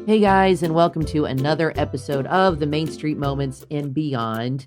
Hey guys, and welcome to another episode of the Main Street Moments and Beyond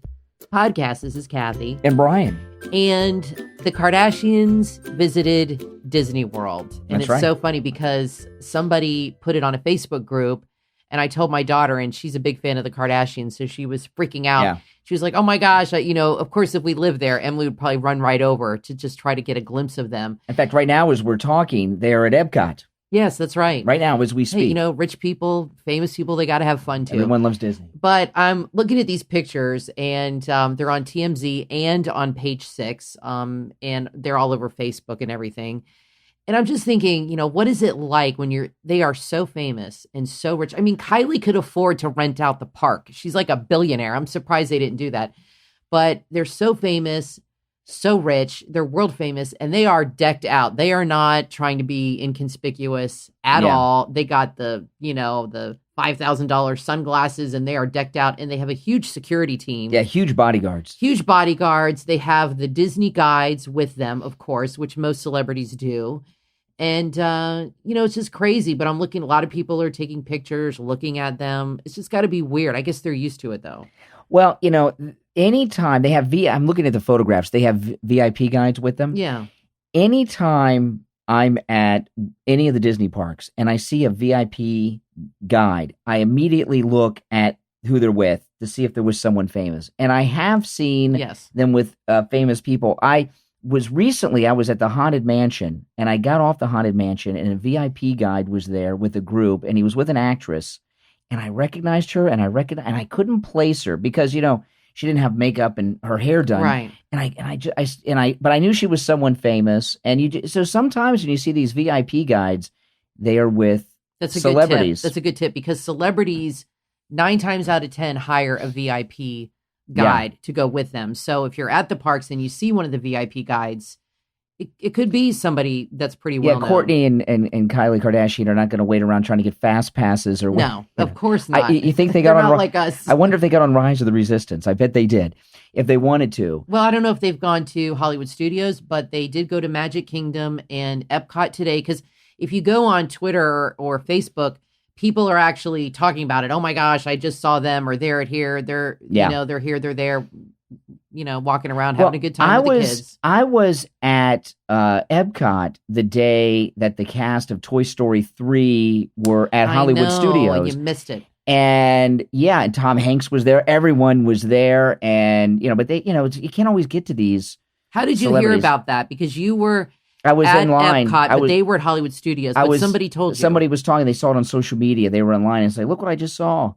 podcast. This is Kathy. And Brian. And the Kardashians visited Disney World. And That's right. So funny because somebody put it on a Facebook group, and I told my daughter, and she's a big fan of the Kardashians, so she was freaking out. Yeah. She was like, oh my gosh, of course, if we lived there, Emily would probably run right over to just try to get a glimpse of them. In fact, right now as we're talking, they're at Epcot. Yes, that's right. Right now as we speak. Hey, rich people, famous people, they got to have fun too. Everyone loves Disney. But I'm looking at these pictures, and they're on TMZ and on Page 6, and they're all over Facebook and everything. And I'm just thinking, what is it like when they are so famous and so rich? I mean, Kylie could afford to rent out the park. She's like a billionaire. I'm surprised they didn't do that. But they're so famous, so rich, they're world famous, and they are decked out. They are not trying to be inconspicuous at all. They got the $5,000 sunglasses, and they are decked out, and they have a huge security team. Yeah, huge bodyguards. Huge bodyguards. They have the Disney guides with them, of course, which most celebrities do. And, it's just crazy, but I'm looking, a lot of people are taking pictures, looking at them. It's just got to be weird. I guess they're used to it, though. Well, anytime they have I'm looking at the photographs, they have VIP guides with them. Yeah. Anytime I'm at any of the Disney parks and I see a VIP guide, I immediately look at who they're with to see if there was someone famous. And I have seen them with famous people. I was at the Haunted Mansion, and I got off the Haunted Mansion, and a VIP guide was there with a group, and he was with an actress. And I recognized her, and I couldn't place her because she didn't have makeup and her hair done, right? But I knew she was someone famous. And so sometimes when you see these VIP guides, they are with celebrities. That's a good tip because celebrities 9 times out of 10 hire a VIP guide to go with them. So if you're at the parks and you see one of the VIP guides, it could be somebody that's pretty well known. Kourtney and Kylie Kardashian are not going to wait around trying to get fast passes or no, of course not. You think they got on not like us? I wonder if they got on Rise of the Resistance. I bet they did, if they wanted to. Well, I don't know if they've gone to Hollywood Studios, but they did go to Magic Kingdom and Epcot today. Because if you go on Twitter or Facebook, people are actually talking about it. Oh my gosh, I just saw them, or they're here. They're they're here, they're there. Walking around having a good time with the kids. I was at Epcot the day that the cast of Toy Story 3 were at Hollywood Studios. And you missed it. And and Tom Hanks was there. Everyone was there. And, but they, you can't always get to these. How did you hear about that? Because you were I was at in line. Epcot, but they were at Hollywood Studios. But somebody told you. Somebody was talking. They saw it on social media. They were in line and said, look what I just saw.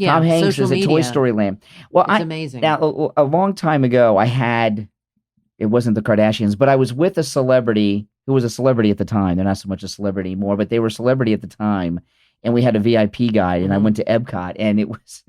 Yeah, Tom Hanks is a Toy Story Land. Well, it's amazing. Now, a long time ago, it wasn't the Kardashians, but I was with a celebrity who was a celebrity at the time. They're not so much a celebrity anymore, but they were a celebrity at the time. And we had a VIP guide, and I went to Epcot, and it was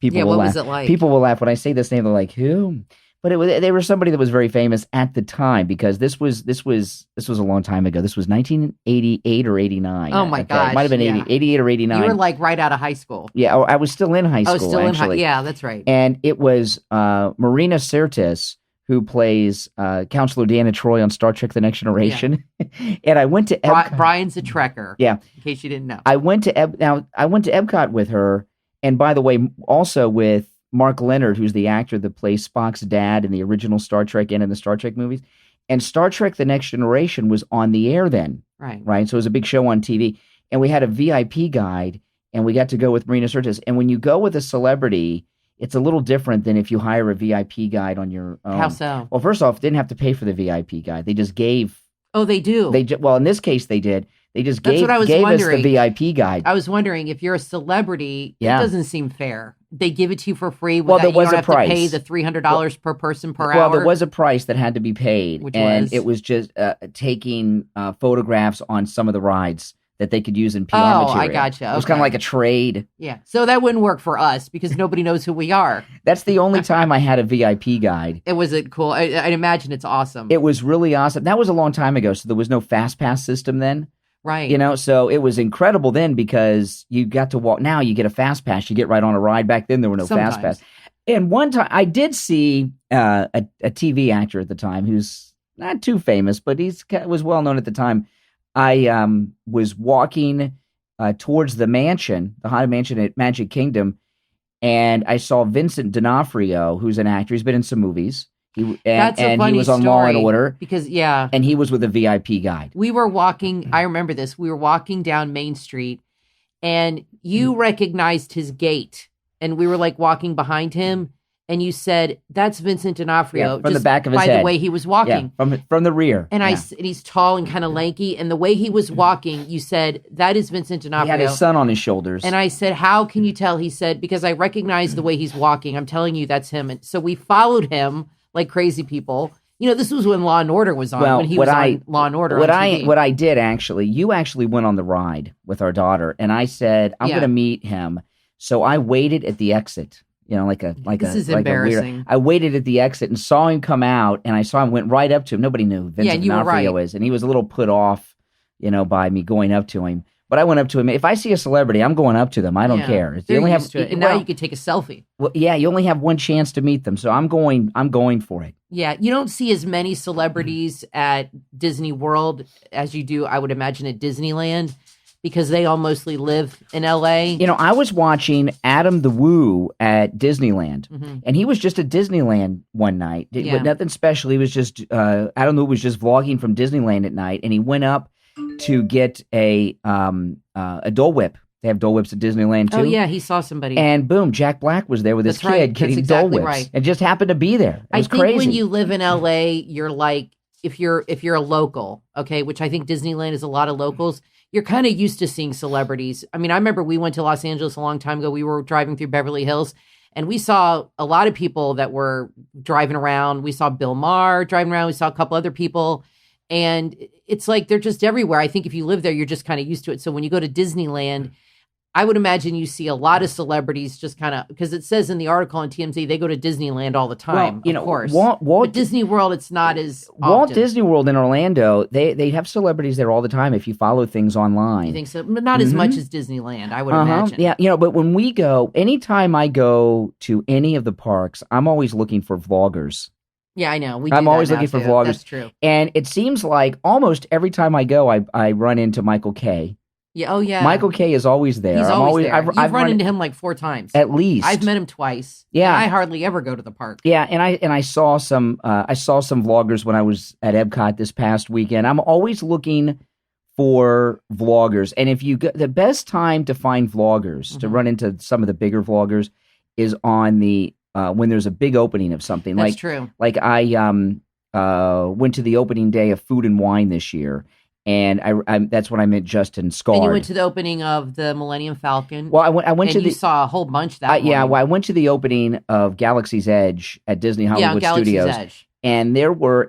people will laugh. Was it like? People will laugh when I say this name. They're like, who? But they were somebody that was very famous at the time because this was a long time ago. This was 1988 or 89. Oh my gosh. It might have been 88 or 89. You were like right out of high school. Yeah, I was still in high school. Oh, still actually. Yeah, that's right. And it was Marina Sirtis who plays Counselor Deanna Troi on Star Trek: The Next Generation. Yeah. And I went to Epcot. Brian's a Trekker. Yeah. In case you didn't know. I went to Epcot with her, and by the way, also with Mark Leonard, who's the actor that plays Spock's dad in the original Star Trek and in the Star Trek movies. And Star Trek: The Next Generation was on the air then. Right. So it was a big show on TV. And we had a VIP guide, and we got to go with Marina Sirtis. And when you go with a celebrity, it's a little different than if you hire a VIP guide on your own. How so? Well, first off, didn't have to pay for the VIP guide. They just gave. Oh, they do? Well, in this case, they did. They just That's gave us the VIP guide. I was wondering, if you're a celebrity, it doesn't seem fair. They give it to you for free. Well, there was you don't a price. To pay the $300 per person per hour. Well, there was a price that had to be paid. It was just taking photographs on some of the rides that they could use in PR material. I gotcha. It was kind of like a trade. Yeah. So that wouldn't work for us because nobody knows who we are. That's the only time I had a VIP guide. Was it cool? I'd imagine it's awesome. It was really awesome. That was a long time ago, so there was no fast pass system then. Right. So it was incredible then because you got to walk. Now you get a fast pass. You get right on a ride. Back then there were no fast pass. And one time I did see a TV actor at the time who's not too famous, but was well known at the time. I was walking towards the mansion, the Haunted Mansion at Magic Kingdom, and I saw Vincent D'onofrio, who's an actor. He's been in some movies. That's a funny he was on story, Law and Order because and he was with a VIP guide. we were walking. I remember this. We were walking down Main Street, and you recognized his gait, and we were like walking behind him, and you said, "That's Vincent D'onofrio," from the back of his by head. the way he was walking. From the rear. And and he's tall and kind of lanky, and the way he was walking, you said, "That is Vincent D'onofrio." He had his son on his shoulders. And I said, "How can you tell?" He said, "Because I recognize the way he's walking. I'm telling you, that's him." And so we followed him like crazy people. You know, this was when Law and Order was on. When he was on Law and Order. What I did actually, you actually went on the ride with our daughter, and I said, I'm going to meet him. So I waited at the exit. You know, this is embarrassing. I waited at the exit and saw him come out, and I saw him, went right up to him. Nobody knew who Vincent D'onofrio is, and he was a little put off, by me going up to him. But I went up to him. If I see a celebrity, I'm going up to them. I don't care. They're used to it. And now you could take a selfie. Well, yeah, you only have one chance to meet them, so I'm going for it. Yeah, you don't see as many celebrities at Disney World as you do, I would imagine, at Disneyland, because they all mostly live in LA. I was watching Adam the Woo at Disneyland, and he was just at Disneyland one night. Nothing special. He was just Adam the Woo was just vlogging from Disneyland at night, and he went up to get a Dole Whip. They have Dole Whips at Disneyland too. Oh yeah, he saw somebody. And boom, Jack Black was there with his kid getting Dole Whips. Right. And just happened to be there. It was crazy. I think when you live in LA, you're like, if you're a local, okay, which I think Disneyland is a lot of locals, you're kind of used to seeing celebrities. I mean, I remember we went to Los Angeles a long time ago. We were driving through Beverly Hills, and we saw a lot of people that were driving around. We saw Bill Maher driving around. We saw a couple other people. And it's like they're just everywhere. I think if you live there, you're just kind of used to it. So when you go to Disneyland, I would imagine you see a lot of celebrities just kind of, because it says in the article on TMZ, they go to Disneyland all the time, of course. But Disney World, it's not as often. Walt Disney World in Orlando, they have celebrities there all the time if you follow things online. You think so? But not as much as Disneyland, I would imagine. Yeah, but when we go, anytime I go to any of the parks, I'm always looking for vloggers. Yeah, I know. I'm always looking for vloggers. That's true. And it seems like almost every time I go, I run into Michael K. Yeah. Oh, yeah. Michael K is always there. He's always there. I've run into him like 4 times. At least. I've met him twice. Yeah. I hardly ever go to the park. Yeah, and I saw some vloggers when I was at Epcot this past weekend. I'm always looking for vloggers. And if you go, the best time to find vloggers, to run into some of the bigger vloggers, is on the when there's a big opening of something. That's true. Like I went to the opening day of Food and Wine this year. And I that's when I met Justin Scard. And you went to the opening of the Millennium Falcon. Well, I went to you saw a whole bunch that morning. Yeah, well, I went to the opening of Galaxy's Edge at Disney Hollywood Studios. Edge. And there were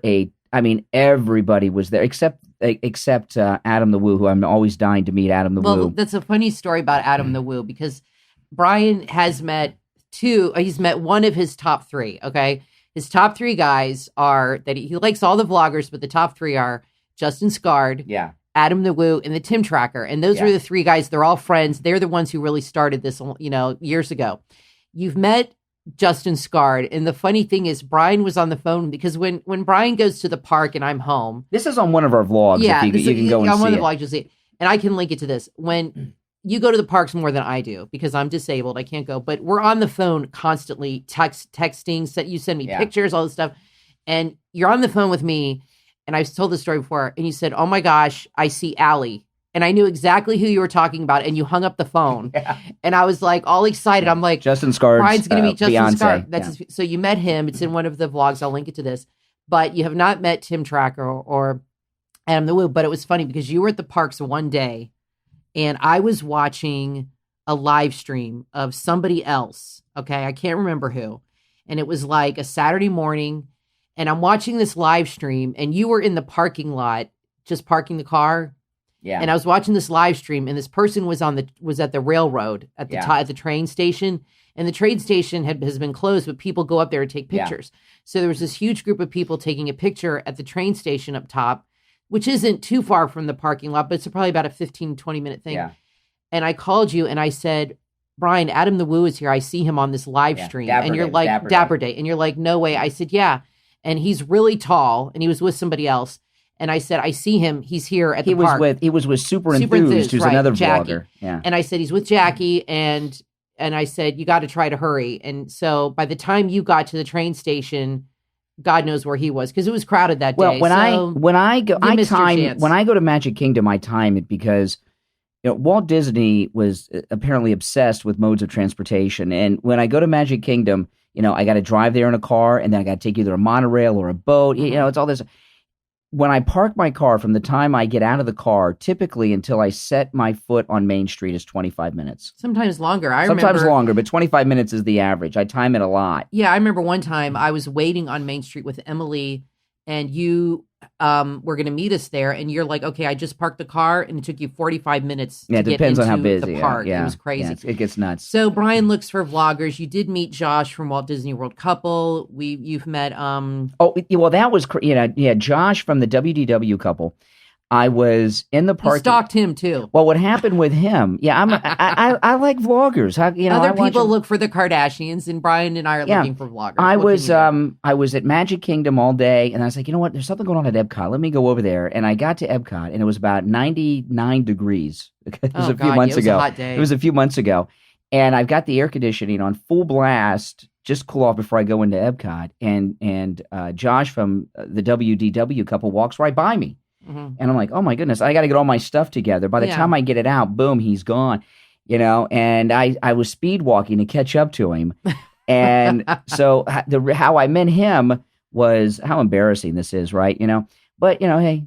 everybody was there except Adam the Woo, who I'm always dying to meet. Adam the Woo. Well, that's a funny story about Adam the Woo, because Brian has met he's met one of his top 3, okay? His top 3 guys are that he likes all the vloggers, but the top 3 are Justin Scard, Adam the Woo, and the Tim Tracker. And those are the 3 guys. They're all friends. They're the ones who really started this, years ago. You've met Justin Scard. And the funny thing is, Brian was on the phone, because when Brian goes to the park and I'm home. This is on one of our vlogs. Yeah, you can go and see on one of the it. vlogs, you'll see it. And I can link it to this. When you go to the parks more than I do, because I'm disabled, I can't go. But we're on the phone constantly, texting. You send me pictures, all this stuff. And you're on the phone with me. And I've told this story before, and you said, "Oh my gosh, I see Allie." And I knew exactly who you were talking about, and you hung up the phone. And I was like all excited. I'm like, Justin Scard's Brian's going to meet Justin Beyonce. Scard. So you met him. It's in one of the vlogs. I'll link it to this. But you have not met Tim Tracker or Adam the Woo. But it was funny because you were at the parks one day, and I was watching a live stream of somebody else. Okay, I can't remember who. And it was like a Saturday morning. And I'm watching this live stream, and you were in the parking lot, just parking the car. Yeah. And I was watching this live stream, and this person was at the railroad at the train station, and the train station has been closed, but people go up there to take pictures. So there was this huge group of people taking a picture at the train station up top, which isn't too far from the parking lot, but it's probably about a 15, 20-minute thing. Yeah. And I called you, and I said, "Brian, Adam the Woo is here. I see him on this live stream." And you're like, Dapper Day. And you're like, "No way." I said, "Yeah." And he's really tall, and he was with somebody else. And I said, I see him. He's here at the park. He was with Super Enthused, who's right, another Jackie. vlogger. Yeah. And I said, he's with Jackie. And I said, you got to try to hurry. And so by the time you got to the train station, God knows where he was, because it was crowded that day. Well, when I go to Magic Kingdom, I time it because Walt Disney was apparently obsessed with modes of transportation. And when I go to Magic Kingdom, I got to drive there in a car, and then I got to take either a monorail or a boat. It's all this. When I park my car, from the time I get out of the car, typically until I set my foot on Main Street is 25 minutes. Sometimes longer. Sometimes longer, but 25 minutes is the average. I time it a lot. Yeah, I remember one time I was waiting on Main Street with Emily, and you were going to meet us there, and you're like, okay, I just parked the car, and it took you 45 minutes to get into the park. Depends on how busy. Yeah. It was crazy. Yeah, it gets nuts. So Brian looks for vloggers. You did meet Josh from Walt Disney World Couple. You've met that was Josh from the WDW Couple. I was in the park. You stalked him too. Well, what happened with him? Yeah, I like vloggers. Other people look for the Kardashians, and Brian and I are looking for vloggers. I was at Magic Kingdom all day, and I was like, you know what? There's something going on at Epcot. Let me go over there. And I got to Epcot, and it was about 99 degrees. It was a few months ago. It was a hot day. It was a few months ago, and I've got the air conditioning on full blast. Just cool off before I go into Epcot, and Josh from the WDW Couple walks right by me. Mm-hmm. And I'm like, oh my goodness, I got to get all my stuff together. By the time I get it out, boom, he's gone. And I was speed walking to catch up to him. And so how I met him was, how embarrassing this is, right? But hey,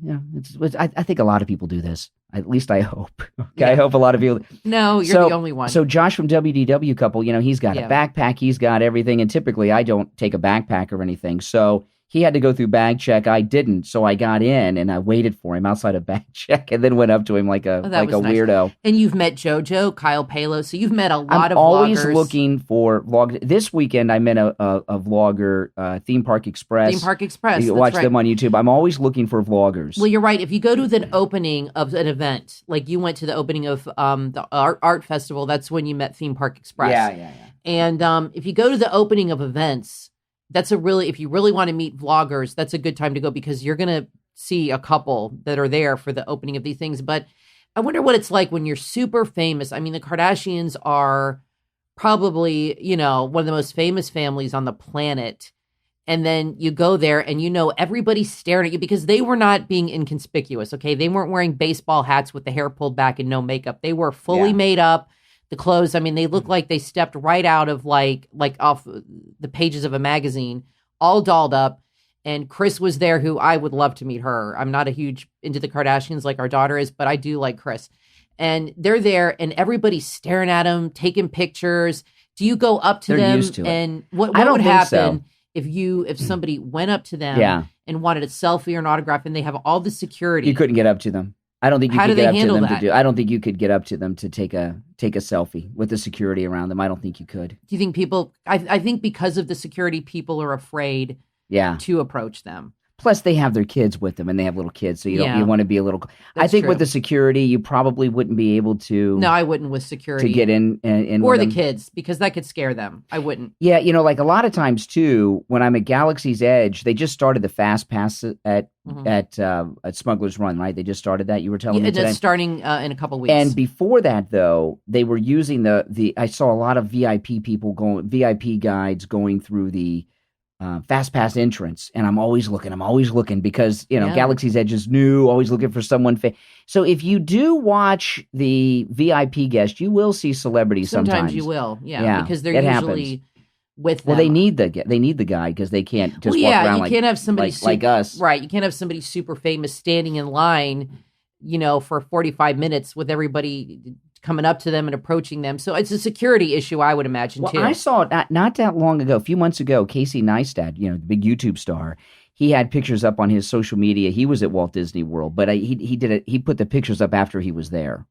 I think a lot of people do this. At least I hope. Okay, yeah. I hope a lot of people. No, you're the only one. So Josh from WDW Couple, he's got a backpack, he's got everything, and typically I don't take a backpack or anything. So he had to go through bag check. I didn't, so I got in and I waited for him outside of bag check, and then went up to him like a nice. Weirdo. And you've met JoJo, Kyle Palo, so you've met a lot of vloggers. I'm always looking for vloggers. This weekend I met a vlogger, Theme Park Express. Theme Park Express. You watch them on YouTube. I'm always looking for vloggers. Well, you're right. If you go to the opening of an event, like you went to the opening of the art festival, that's when you met Theme Park Express. Yeah. And if you go to the opening of events, if you really want to meet vloggers, that's a good time to go, because you're going to see a couple that are there for the opening of these things. But I wonder what it's like when you're super famous. I mean, the Kardashians are probably, one of the most famous families on the planet. And then you go there and everybody's staring at you, because they were not being inconspicuous, okay? They weren't wearing baseball hats with the hair pulled back and no makeup. They were fully made up. The clothes, I mean, they look like they stepped right out of like off the pages of a magazine, all dolled up. And Kris was there, who I would love to meet her. I'm not a huge into the Kardashians like our daughter is, but I do like Kris. And they're there, and everybody's staring at them, taking pictures. Do you go up to them? Used to and what would happen if somebody went up to them and wanted a selfie or an autograph, and they have all the security? You couldn't get up to them. I don't think you could get up to them to do. I don't think you could get up to them to take a selfie with the security around them. I don't think you could. Do you think people? I think because of the security, people are afraid. To approach them. Plus, they have their kids with them, and they have little kids, so you want to be a little. I think with the security, you probably wouldn't be able to. No, I wouldn't with security to get in or the kids, because that could scare them. I wouldn't. Yeah, like a lot of times too, when I'm at Galaxy's Edge, they just started the Fast Pass at Smuggler's Run, right? They just started that. You were telling me today. It's starting in a couple weeks. And before that, though, they were using the. I saw a lot of VIP guides going through the Fast Pass entrance, and I'm always looking because Galaxy's Edge is new, always looking for someone. So if you do watch the VIP guest, you will see celebrities sometimes. You will, because they're usually happens. With them. Well, they need the guy, because they can't just walk around you can't have somebody like us, right? You can't have somebody super famous standing in line, for 45 minutes with everybody coming up to them and approaching them. So it's a security issue, I would imagine, too. I saw it not that long ago, a few months ago, Casey Neistat, the big YouTube star, he had pictures up on his social media. He was at Walt Disney World, but he put the pictures up after he was there.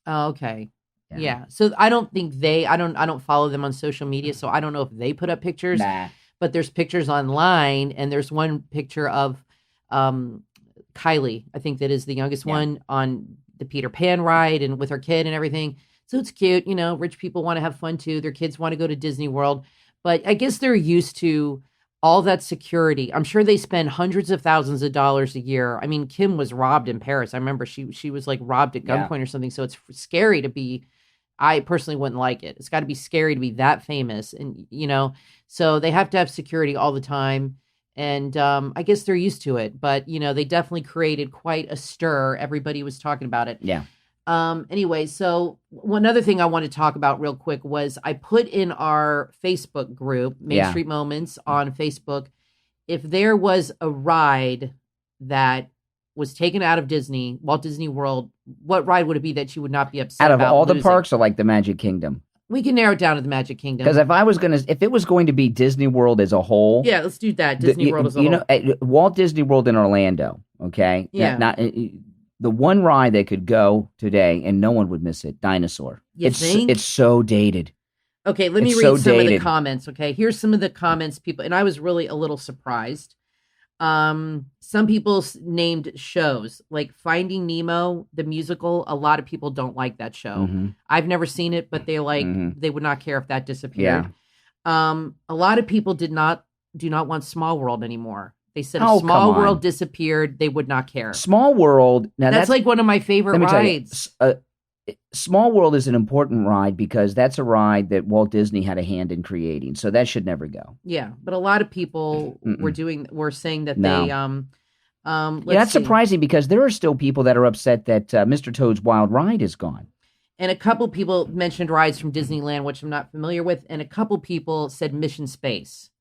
Oh, okay. Yeah. So I don't think I don't follow them on social media, so I don't know if they put up pictures. Nah. But there's pictures online, and there's one picture of Kylie, I think that is the youngest one, on the Peter Pan ride and with her kid and everything. So it's cute. Rich people want to have fun too. Their kids want to go to Disney World, but I guess they're used to all that security. I'm sure they spend hundreds of thousands of dollars a year. I mean, Kim was robbed in Paris. I remember she was like robbed at Yeah. gunpoint or something. So it's scary to be. I personally wouldn't like it. It's got to be scary to be that famous, and so they have to have security all the time. And I guess they're used to it, but they definitely created quite a stir. Everybody was talking about it. Yeah. Anyway, so one other thing I want to talk about real quick was I put in our Facebook group, Main Street Moments on Facebook, if there was a ride that was taken out of Disney, Walt Disney World, what ride would it be that you would not be upset Out of about all the losing? parks, or like the Magic Kingdom? We can narrow it down to the Magic Kingdom. Because if it was going to be Disney World as a whole, yeah, let's do that. Disney World as a whole. Walt Disney World in Orlando. Okay, Yeah. The one ride that could go today and no one would miss it, Dinosaur. You think? It's so dated. Okay, let me It's read so some of the dated. comments. Okay, here's some of the comments people, and I was really a little surprised. Some people named shows like Finding Nemo, the musical. A lot of people don't like that show. Mhm. I've never seen it, but they Mhm. they would not care if that disappeared. A lot of people do not want Small World anymore. They said if Oh, Small come on. World disappeared, they would not care. Small World. Now That's like one of my favorite let me tell you, rides. Small World is an important ride because that's a ride that Walt Disney had a hand in creating. So that should never go. Yeah, but a lot of people Mm-mm. were saying that No. they That's surprising because there are still people that are upset that Mr. Toad's Wild Ride is gone. And a couple people mentioned rides from Disneyland, which I'm not familiar with, and a couple people said Mission Space.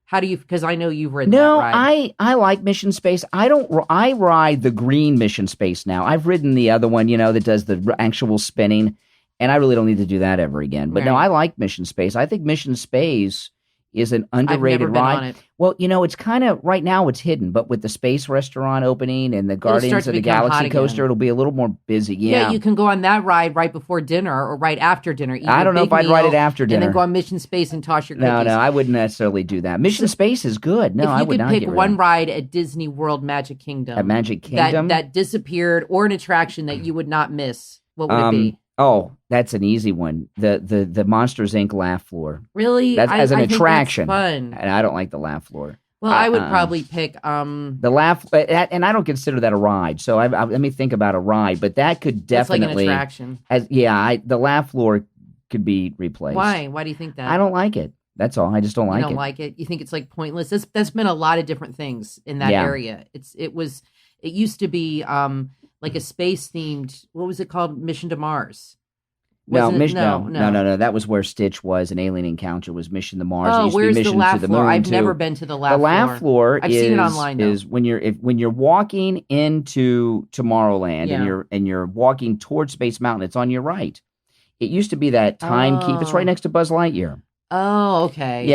How do you? Because I know you've ridden that ride. I like Mission Space. I ride the green Mission Space now. I've ridden the other one, that does the actual spinning, and I really don't need to do that ever again. But no, Right. I like Mission Space. I think Mission Space is an underrated I've never been ride. on it. Well, it's kind of right now it's hidden, but with the space restaurant opening and the start Guardians to of the become hot Galaxy again. coaster, it'll be a little more busy. Yeah, You can go on that ride right before dinner or right after dinner. Eat I your don't know big if I'd ride meal, it after dinner. And then go on Mission Space and toss your cookies. No, I wouldn't necessarily do that. Mission Space is good. No, I If would you not could pick get rid one of it. ride at Disney World Magic Kingdom, At Magic Kingdom? that disappeared, or an attraction that you would not miss, what would it be? Oh, that's an easy one. The Monsters Inc. laugh floor. Really? That's as an I think that's attraction. fun. And I don't like the laugh floor. Well, I would probably pick The laugh, and I don't consider that a ride. So let me think about a ride, but that could that's like definitely an attraction. The laugh floor could be replaced. Why? Why do you think that? I don't like it. That's all. I just don't You like don't it. like it. You think it's like pointless. That's been a lot of different things in that Yeah. area. It used to be like a space themed. What was it called? Mission to Mars. No, Wasn't it? no. That was where Stitch was. An Alien Encounter was Mission to Mars. It Oh, used to be where's the Mission laugh to the floor? Moon, I've too. never been to the laugh The laugh floor I've seen it online, though. is when you're walking into Tomorrowland Yeah. and you're walking towards Space Mountain. It's on your right. It used to be that timekeep. It's Oh. right next to Buzz Lightyear. Oh, okay.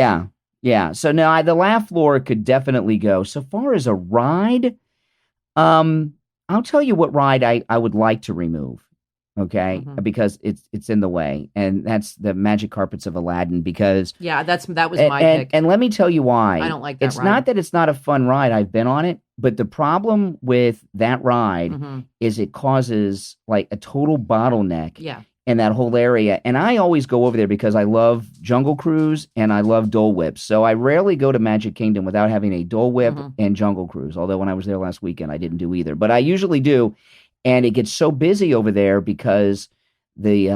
Yeah. So no, the laugh floor could definitely go. So far as a ride, I'll tell you what ride I would like to remove. Okay, Mhm. because it's in the way, and that's the Magic Carpets of Aladdin. Because Yeah, that was my and, pick. and let me tell you why. I don't like that It's ride. not that it's not a fun ride. I've been on it, but the problem with that ride Mhm. is it causes like a total bottleneck Yeah. in that whole area. And I always go over there because I love Jungle Cruise and I love Dole Whip. So I rarely go to Magic Kingdom without having a Dole Whip Mhm. and Jungle Cruise. Although when I was there last weekend, I didn't do either, but I usually do. And it gets so busy over there because the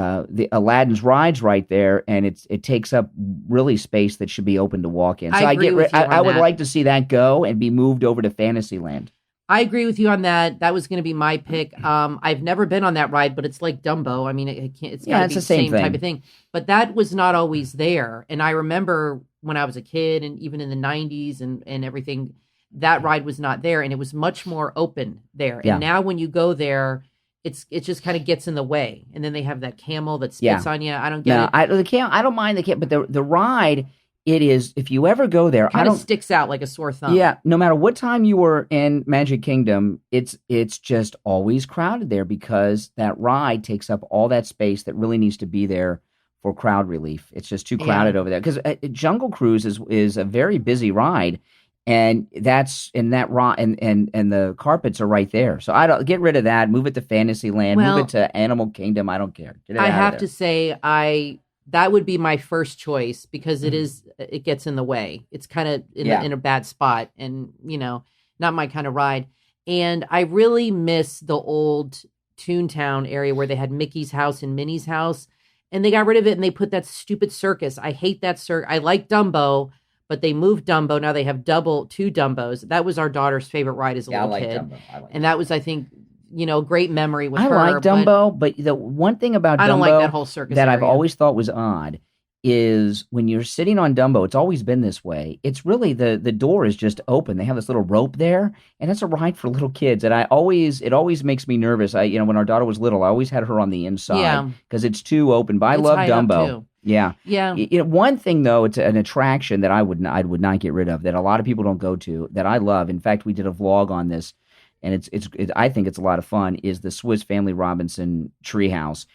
Aladdin's rides right there, and it takes up really space that should be open to walk in. So I agree with you on I would that. like to see that go and be moved over to Fantasyland. I agree with you on that. That was going to be my pick. I've never been on that ride, but it's like Dumbo. I mean, it can't. It's got to it's be the same thing. type of thing. But that was not always there. And I remember when I was a kid, and even in the '90s and everything, that ride was not there, and it was much more open there. Yeah. And now when you go there, it just kind of gets in the way. And then they have that camel that spits on you. I don't get No, it. I don't mind the camp, but the ride, it is, if you ever go there, I Kind of don't. sticks out like a sore thumb. Yeah, no matter what time you were in Magic Kingdom, it's just always crowded there because that ride takes up all that space that really needs to be there for crowd relief. It's just too crowded over there because Jungle Cruise is a very busy ride, and that's in that ride, and the carpets are right there. So I don't get rid of that. Move it to Fantasyland. Well, move it to Animal Kingdom. I don't care. Get it I out of have there. to say, I that would be my first choice because it gets in the way. It's kind of in a bad spot, and not my kind of ride. And I really miss the old Toontown area where they had Mickey's house and Minnie's house, and they got rid of it and they put that stupid circus. I hate that circus. I like Dumbo, but they moved Dumbo. Now they have two Dumbos. That was our daughter's favorite ride as a little kid. Dumbo. And that was, I think, great memory with her. I like Dumbo, but the one thing about Dumbo I don't like that whole circus that area. I've always thought was odd is when you're sitting on Dumbo, it's always been this way. It's really the door is just open. They have this little rope there, and it's a ride for little kids. And it always makes me nervous. When our daughter was little, I always had her on the inside because it's too open. But I love Dumbo. Yeah. One thing though, it's an attraction that I would not get rid of, that a lot of people don't go to, that I love. In fact, we did a vlog on this, and I think it's a lot of fun. Is the Swiss Family Robinson Treehouse.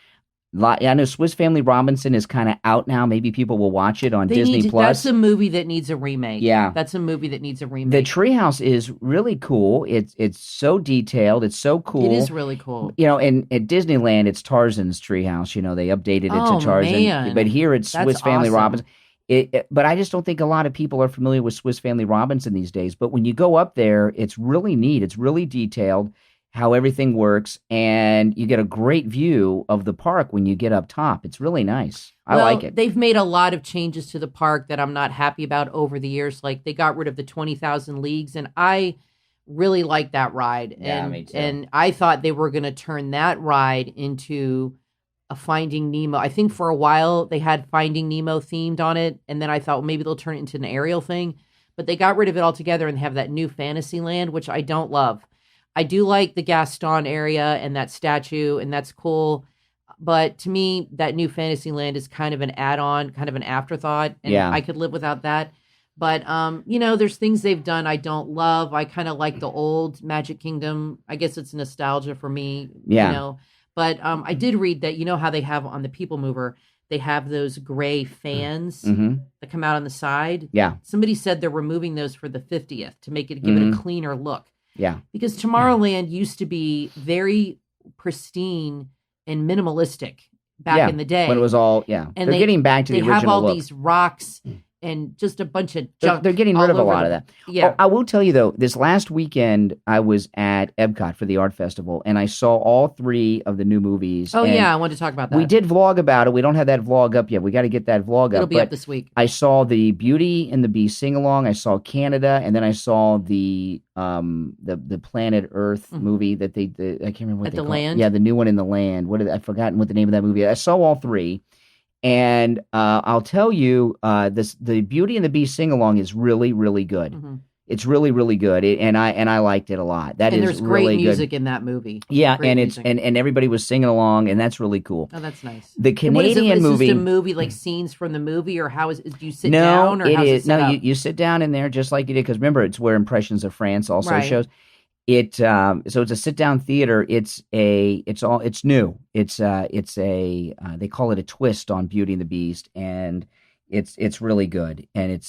I know Swiss Family Robinson is kind of out now. Maybe people will watch it on Disney Plus. That's a movie that needs a remake. Yeah, that's a movie that needs a remake. The Treehouse is really cool. It's so detailed. It's so cool. It is really cool. And at Disneyland, it's Tarzan's Treehouse. They updated it to Tarzan. Man. But here it's Swiss Family awesome. Robinson. But I just don't think a lot of people are familiar with Swiss Family Robinson these days. But when you go up there, it's really neat. It's really detailed how everything works, and you get a great view of the park when you get up top. It's really nice. I like it. They've made a lot of changes to the park that I'm not happy about over the years. Like they got rid of the 20,000 Leagues, and I really like that ride. Yeah, me too. And I thought they were going to turn that ride into a Finding Nemo. I think for a while they had Finding Nemo themed on it, and then I thought, well, maybe they'll turn it into an Ariel thing. But they got rid of it altogether and have that new Fantasyland, which I don't love. I do like the Gaston area and that statue, and that's cool. But to me, that new Fantasyland is kind of an add-on, kind of an afterthought, and I could live without that. But, there's things they've done I don't love. I kind of like the old Magic Kingdom. I guess it's nostalgia for me, But I did read that, how they have on the People Mover, they have those gray fans that come out on the side. Yeah. Somebody said they're removing those for the 50th to give it a cleaner look. Yeah. Because Tomorrowland used to be very pristine and minimalistic back in the day. When it was all, and they're getting back to the original look. They have all these rocks and just a bunch of junk. They're getting rid of a lot of that. Yeah. Oh, I will tell you, though, this last weekend, I was at Epcot for the art festival, and I saw all 3 of the new movies. Oh, yeah, I wanted to talk about that. We did vlog about it. We don't have that vlog up yet. We got to get that vlog up. It'll be up this week. I saw the Beauty and the Beast sing-along. I saw Canada, and then I saw the Planet Earth movie that I can't remember what at they the call land. Yeah, the new one in the land. I've forgotten what the name of that movie is. I saw all 3. And I'll tell you, the Beauty and the Beast sing-along is really, really good. Mm-hmm. It's really, really good, and I liked it a lot. There's great really music good in that movie. Yeah, great and music. and everybody was singing along, and that's really cool. Oh, that's nice. The Canadian movie is this a movie like scenes from the movie, or how do you sit no, down? Or it how's is it set up? You sit down in there just like you did, because remember it's where Impressions of France also shows. So it's a sit down theater. It's new. It's they call it a twist on Beauty and the Beast, and it's really good. And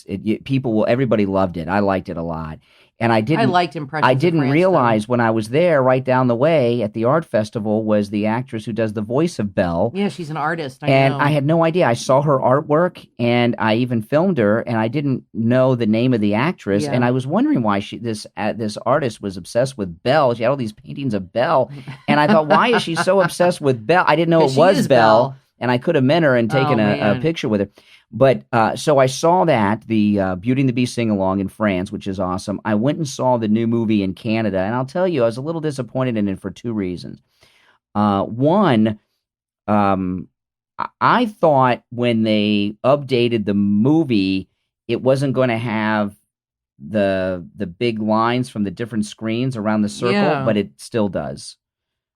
everybody loved it. I liked it a lot. And I liked Impressions. I didn't of France, realize when I was there, right down the way at the art festival, was the actress who does the voice of Belle. Yeah, she's an artist. I had no idea. I saw her artwork, and I even filmed her, and I didn't know the name of the actress. Yeah. And I was wondering why this artist was obsessed with Belle. She had all these paintings of Belle, and I thought, why is she so obsessed with Belle? I didn't know it was Belle, and I could have met her and taken a picture with her. But so I saw the Beauty and the Beast sing-along in France, which is awesome. I went and saw the new movie in Canada, and I'll tell you, I was a little disappointed in it for 2 reasons. One, I thought when they updated the movie, it wasn't going to have the big lines from the different screens around the circle, but it still does.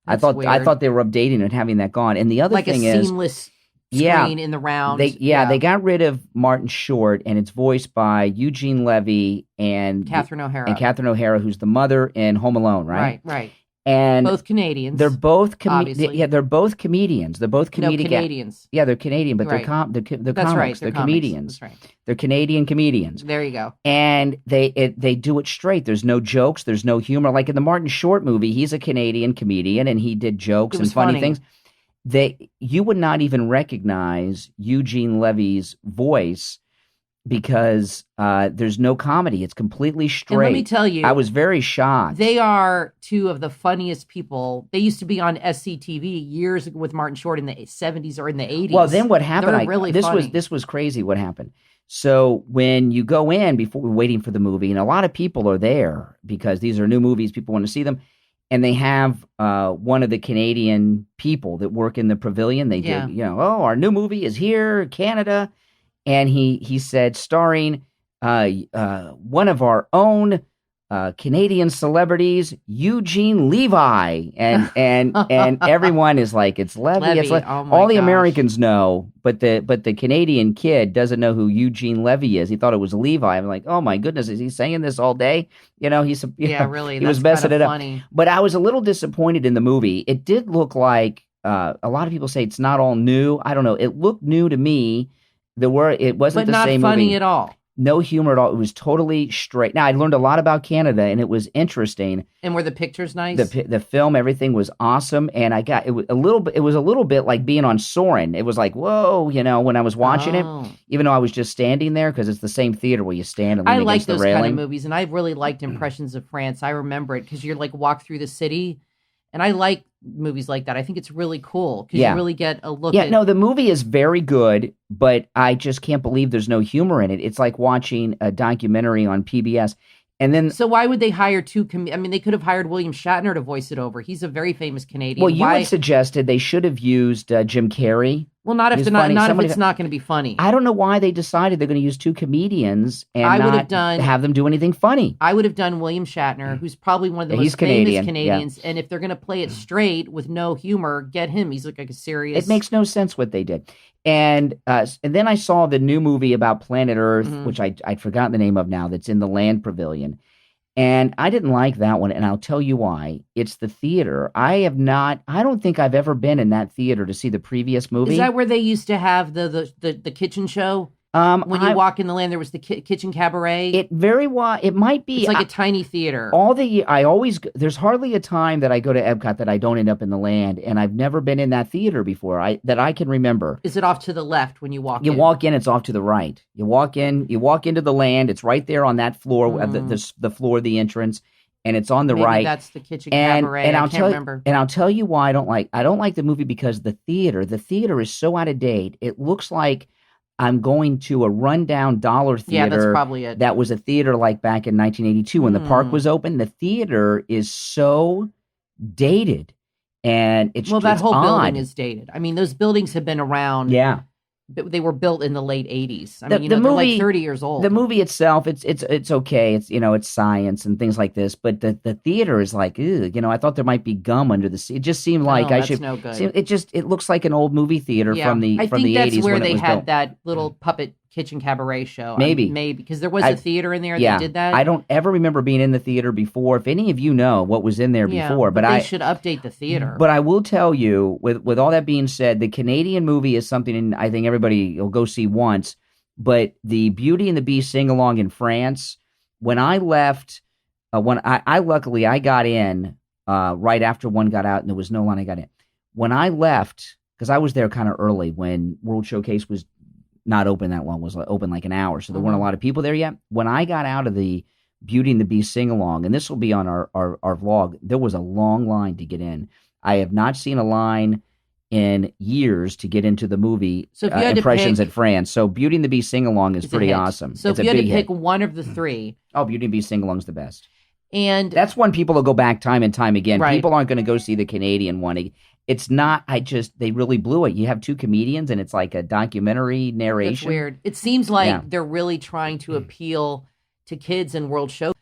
That's I weird. thought they were updating and having that gone. And the other thing is, like a seamless screen in the round. They got rid of Martin Short, and it's voiced by Eugene Levy and Catherine O'Hara. Who's the mother in Home Alone, right? Right. And both Canadians. They're both obviously. they're both comedians. They're both comedic. Canadians. Yeah, they're Canadian, but they're they're That's comics. Right. They're comics. comedians. That's right. They're Canadian comedians. There you go. And they do it straight. There's no jokes. There's no humor. Like in the Martin Short movie, he's a Canadian comedian, and he did jokes and funny things. you would not even recognize Eugene Levy's voice because there's no comedy. It's completely straight. And let me tell you, I was very shocked. They are two of the funniest people. They used to be on SCTV years ago with Martin Short in the 70s or in the 80s. Well, then what happened? They're really funny. This was crazy. What happened? So when you go in before we're waiting for the movie, and a lot of people are there because these are new movies, people want to see them, and they have one of the Canadian people that work in the pavilion. They did, oh, our new movie is here, Canada. And he said, starring one of our own Canadian celebrities, Eugene Levy, and everyone is like, it's Levy. It's oh all the gosh. Americans know, but the Canadian kid doesn't know who Eugene Levy is. He thought it was Levi. I'm like, oh my goodness, is he saying this all day? Really. He was messing it up. Funny. But I was a little disappointed in the movie. It did look like a lot of people say it's not all new. I don't know. It looked new to me. It wasn't the same movie. But not funny at all. No humor at all. It was totally straight. Now, I learned a lot about Canada, and it was interesting. And were the pictures nice? The film, everything was awesome, and it was a little bit like being on Soarin'. It was like, whoa, when I was watching it, even though I was just standing there because it's the same theater where you stand and lean against the railing. I like those kind of movies, and I really liked Impressions of France. I remember it because you're like walk through the city. And I like movies like that. I think it's really cool because you really get a look at... no, the movie is very good, but I just can't believe there's no humor in it. It's like watching a documentary on PBS. And then... So why would they hire two... they could have hired William Shatner to voice it over. He's a very famous Canadian. Well, you had suggested they should have used Jim Carrey. Well, not if it's not going to be funny. I don't know why they decided they're going to use two comedians and have them do anything funny. I would have done William Shatner, who's probably one of the most famous Canadians. Yeah. And if they're going to play it straight with no humor, get him. He's like a serious... It makes no sense what they did. And then I saw the new movie about Planet Earth, which I'd forgotten the name of now, that's in the Land Pavilion. And I didn't like that one, and I'll tell you why. It's the theater. I don't think I've ever been in that theater to see the previous movie. Is that where they used to have the kitchen show? When you walk in the land, there was the kitchen cabaret. It might be. It's like a tiny theater. There's hardly a time that I go to Epcot that I don't end up in the land, and I've never been in that theater before that I can remember. Is it off to the left when you walk in? You walk in, it's off to the right. You walk into the land, it's right there on that floor, the floor of the entrance, and it's on the right. That's the kitchen cabaret. And I can't remember. And I'll tell you why I don't like the movie because the theater is so out of date. It looks like I'm going to a rundown dollar theater. Yeah, that's probably it. That was a theater like back in 1982 when the park was open. The theater is so dated, and it's that whole odd. building is dated. I mean, those buildings have been around. Yeah, they were built in the late 80s. I mean, the movie, they're like 30 years old. The movie itself, it's okay. It's it's science and things like this, but the theater is like, I thought there might be gum under the seat. It just seemed like that's no good. It looks like an old movie theater from the 80s. I think that's where they had built. That little puppet kitchen cabaret show. Maybe because there was a theater in there that did that. I don't ever remember being in the theater before. If any of you know what was in there before, but they should update the theater. But I will tell you, with all that being said, the Canadian movie is something I think everybody will go see once. But the Beauty and the Beast sing along in France, when I left, luckily I got in right after one got out and there was no line. I got in when I left because I was there kind of early when World Showcase was not open that long, was open like an hour, so there weren't a lot of people there yet. When I got out of the Beauty and the Beast sing-along, and this will be on our vlog, there was a long line to get in. I have not seen a line in years to get into the movie Impressions at France. So Beauty and the Beast sing-along is pretty awesome. So it's if you had to pick one of the three... Oh, Beauty and the Beast sing-along is the best. And that's one people will go back time and time again. Right. People aren't going to go see the Canadian one. It's not, they really blew it. You have two comedians and it's like a documentary narration. That's weird. It seems like they're really trying to appeal to kids and world show.